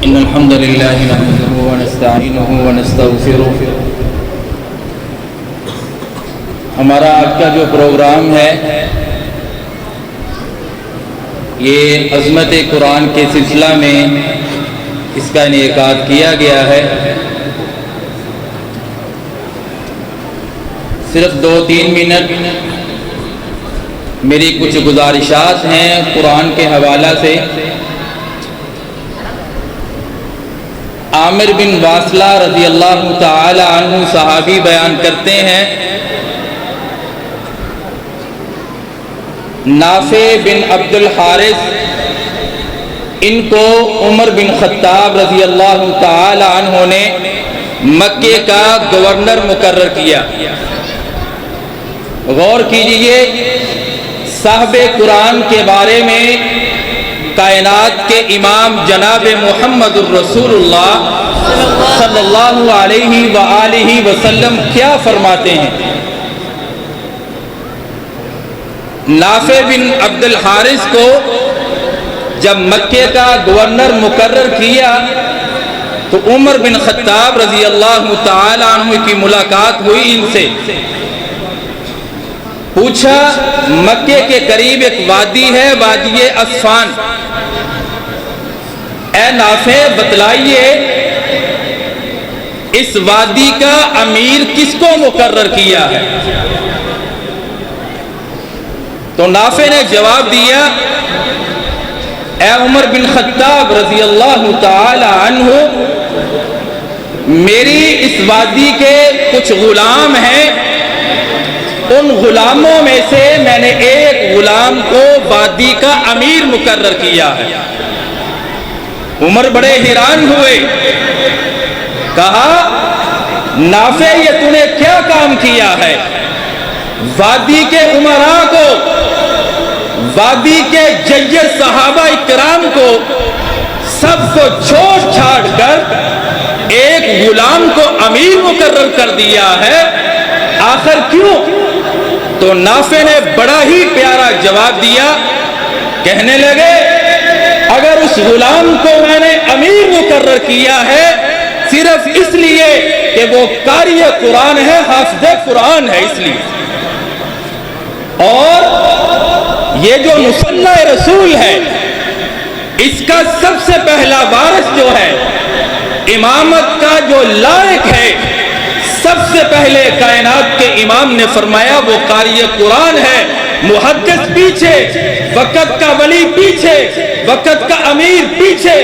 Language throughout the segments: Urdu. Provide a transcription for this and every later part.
إن الحمد لله نحمده ونستعينه ونستغفره. ہمارا آج کا جو پروگرام ہے یہ عظمت قرآن کے سلسلہ میں اس کا انعقاد کیا گیا ہے. صرف 2-3 منٹ میری کچھ گزارشات ہیں قرآن کے حوالہ سے. عامر بن واصلہ رضی اللہ تعالی عنہ صحابی بیان کرتے ہیں نافع بن عبد الحارث ان کو عمر بن خطاب رضی اللہ تعالی عنہ نے مکے کا گورنر مقرر کیا. غور کیجئے صاحب قرآن کے بارے میں کائنات کے امام جناب محمد الرسول اللہ صلی اللہ علیہ وآلہ وسلم کیا فرماتے ہیں. نافع بن عبد الحارث کو جب مکے کا گورنر مقرر کیا تو عمر بن خطاب رضی اللہ تعالی عنہ کی ملاقات ہوئی ان سے. پوچھا مکے کے قریب ایک وادی ہے وادی اسفان، اے نافع بتلائیے اس وادی کا امیر کس کو مقرر کیا ہے؟ تو نافع نے جواب دیا اے عمر بن خطاب رضی اللہ تعالی عنہ، میری اس وادی کے کچھ غلام ہیں، ان غلاموں میں سے میں نے ایک غلام کو وادی کا امیر مقرر کیا ہے. عمر بڑے حیران ہوئے، کہا نافع یہ تو نے کیا کام کیا ہے؟ وادی کے امراء کو، وادی کے جید صحابہ اکرام کو سب کو چھوڑ چھاڑ کر ایک غلام کو امیر مقرر کر دیا ہے، آخر کیوں؟ تو نافع نے بڑا ہی پیارا جواب دیا، کہنے لگے اگر اس غلام کو میں نے امیر مقرر کیا ہے صرف اس لیے کہ وہ قاری قرآن ہے، حافظ قرآن ہے، اس لیے. اور یہ جو مصلی رسول ہے اس کا سب سے پہلا وارث جو ہے، امامت کا جو لائق ہے، سب سے پہلے کائنات کے امام نے فرمایا وہ قاری قرآن ہے. محدث پیچھے، وقت کا ولی پیچھے، وقت کا امیر پیچھے.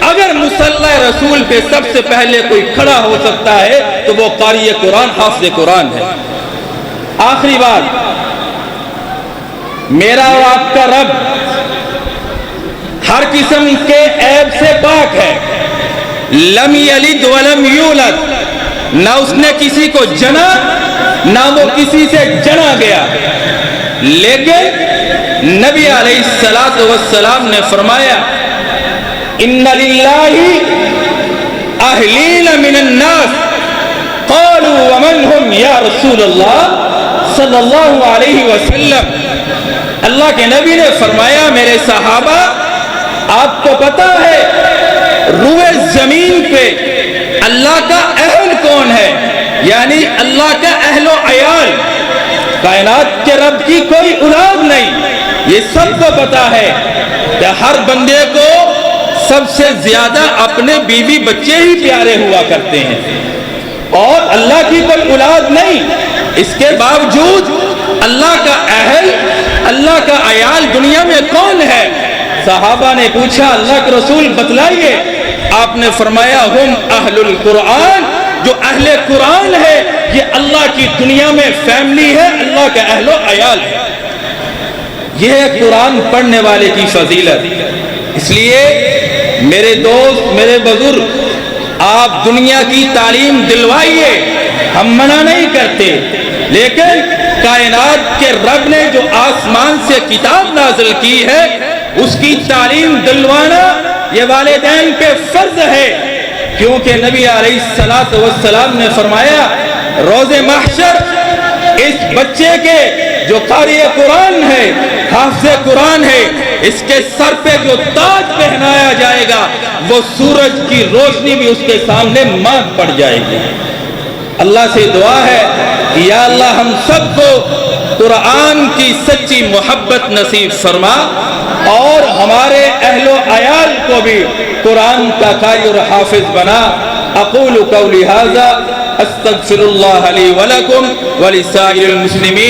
اگر مصلی رسول پہ سب سے پہلے کوئی کھڑا ہو سکتا ہے تو وہ قاری قرآن، حافظ قرآن ہے. آخری بات، میرا اور آپ کا رب ہر قسم کے عیب سے پاک ہے. لم یلد ولم یولد، نہ اس نے کسی کو جنا نہ وہ کسی سے جنا گیا. لیکن نبی علیہ السلام نے فرمایا ان للہ اہلین من الناس قالوا ومن هم یا رسول اللہ صلی اللہ علیہ وسلم. اللہ کے نبی نے فرمایا میرے صحابہ آپ کو پتا ہے روئے زمین پہ اللہ کا اہل کون ہے؟ یعنی اللہ کا اہل و عیال، کائنات کے رب کی کوئی اولاد نہیں. یہ سب کو پتا ہے کہ ہر بندے کو سب سے زیادہ اپنے بیوی بچے ہی پیارے ہوا کرتے ہیں اور اللہ کی کوئی اولاد نہیں. اس کے باوجود اللہ کا اہل، اللہ کا عیال دنیا میں کون ہے؟ صحابہ نے پوچھا اللہ کے رسول بتلائیے. آپ نے فرمایا ہم اہل القرآن، جو اہل قرآن ہے یہ اللہ کی دنیا میں فیملی ہے، اللہ کا اہل و عیال ہے. یہ ہے قرآن پڑھنے والے کی فضیلت. اس لیے میرے دوست، میرے بزرگ، آپ دنیا کی تعلیم دلوائیے، ہم منع نہیں کرتے، لیکن کائنات کے رب نے جو آسمان سے کتاب نازل کی ہے اس کی تعلیم دلوانا یہ والدین پہ فرض ہے. کیونکہ نبی علیہ السلام نے فرمایا روز محشر اس بچے کے جو قاری قرآن ہے، حافظ قرآن ہے، اس کے سر پہ جو تاج پہنایا جائے گا وہ سورج کی روشنی بھی اس کے سامنے مات پڑ جائے گی۔ اللہ سے دعا ہے کہ یا اللہ ہم سب کو قرآن کی سچی محبت نصیب فرما اور ہمارے اہل و عیال کو بھی قرآن کا قاری اور حافظ بنا۔ اقول قولی ھذا استغفر اللہ لی ولکم ولسائر المسلمین۔